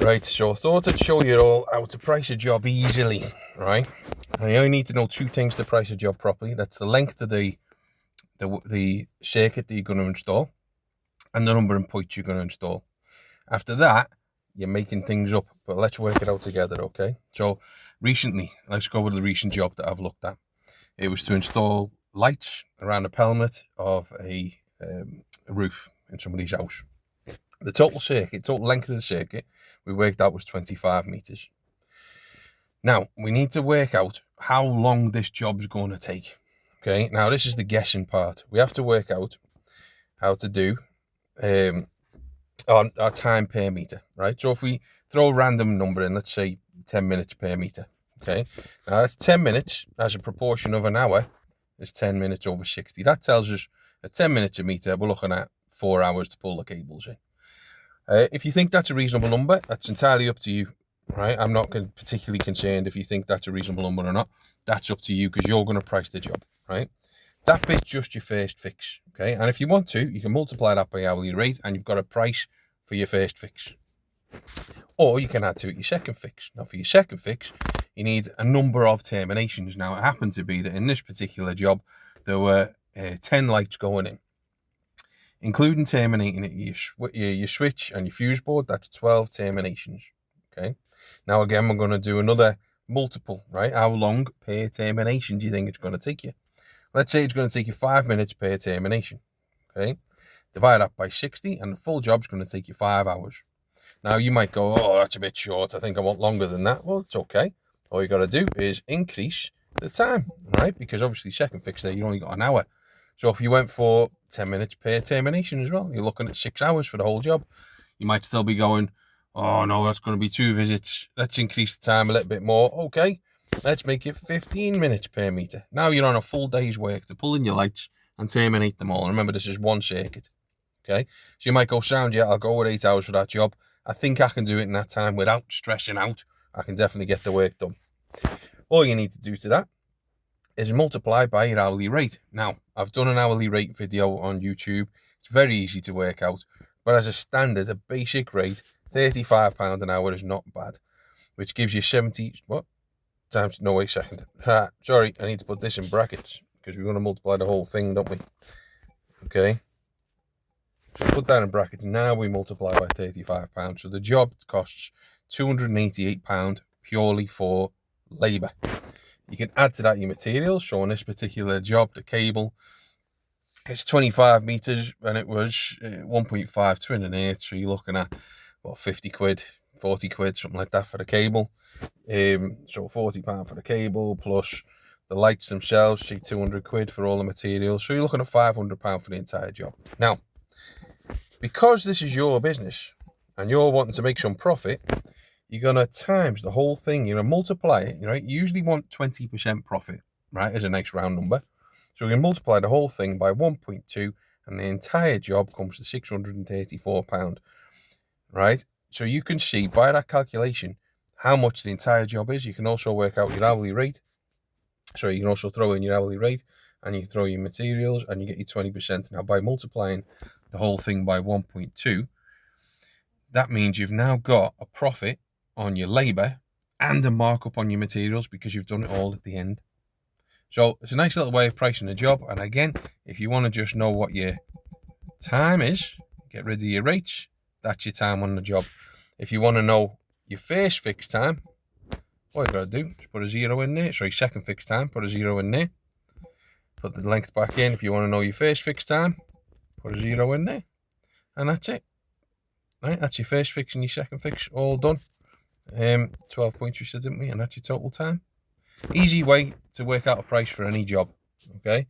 Right, so I thought I'd show you all how to price a job easily, right? And you only need to know two things to price a job properly. That's the length of the circuit that you're going to install and the number of points you're going to install. After that, you're making things up, but let's work it out together, okay? So recently, let's go with the recent job that I've looked at. It was to install lights around the pelmet of a roof in somebody's house. The total length of the circuit, we worked out was 25 meters. Now, we need to work out how long this job's going to take. Okay, now this is the guessing part. We have to work out how to do our time per meter, right? So if we throw a random number in, let's say 10 minutes per meter, okay? Now that's 10 minutes as a proportion of an hour is 10 minutes over 60. That tells us at 10 minutes a meter, we're looking at 4 hours to pull the cables in. If you think that's a reasonable number, that's entirely up to you, right? I'm not particularly concerned if you think that's a reasonable number or not. That's up to you because you're going to price the job, right? That bit's just your first fix, okay? And if you want to, you can multiply that by hourly rate and you've got a price for your first fix. Or you can add to it your second fix. Now, for your second fix, you need a number of terminations. Now, it happened to be that in this particular job, there were 10 lights going in, including terminating it, your switch and your fuse board. That's 12 terminations, okay? Now, again, we're going to do another multiple, right? How long per termination do you think it's going to take you? Let's say it's going to take you 5 minutes per termination, okay? Divide that by 60, and the full job's going to take you 5 hours. Now, you might go, oh, that's a bit short. I think I want longer than that. Well, it's okay. All you got to do is increase the time, right? Because obviously, second fix there, you only got an hour. So if you went for 10 minutes per termination as well, you're looking at 6 hours for the whole job. You might still be going, oh, no, that's going to be 2 visits. Let's increase the time a little bit more. Okay, let's make it 15 minutes per meter. Now you're on a full day's work to pull in your lights and terminate them all. And remember, this is one circuit, okay? So you might go, sound, yeah, I'll go with 8 hours for that job. I think I can do it in that time without stressing out. I can definitely get the work done. All you need to do to that is multiply by your hourly rate. Now, I've done an hourly rate video on YouTube. It's very easy to work out. But as a standard, a basic rate, £35 an hour is not bad, which gives you 70, what? Times, no, wait a second. Sorry, I need to put this in brackets because we're going to multiply the whole thing, don't we? Okay. So put that in brackets. Now we multiply by £35. So the job costs £288 purely for labour. You can add to that your materials. So on this particular job, the cable, it's 25 meters and it was 1.5 to an eighth. So you're looking at, what, 50 quid, 40 quid, something like that for the cable. So £40 for the cable plus the lights themselves, say 200 quid for all the materials. So you're looking at £500 for the entire job. Now, because this is your business and you're wanting to make some profit, you're going to times the whole thing. You're going to multiply it, right? You usually want 20% profit, right, as a nice round number. So we're going to multiply the whole thing by 1.2 and the entire job comes to £634, right? So you can see by that calculation how much the entire job is. You can also work out your hourly rate. So you can also throw in your hourly rate and you throw your materials and you get your 20%. Now, by multiplying the whole thing by 1.2, that means you've now got a profit on your labour and a markup on your materials because you've done it all at the end. So it's a nice little way of pricing a job. And again, if you want to just know what your time is, get rid of your rates, that's your time on the job. If you want to know your first fixed time, all you got to do is put a 0 in there. Sorry, second fixed time, put a 0 in there. Put the length back in. If you want to know your first fixed time, put a 0 in there. And that's it. Right, that's your first fix and your second fix, all done. 12 points we said, didn't we? And that's your total time. Easy way to work out a price for any job, okay?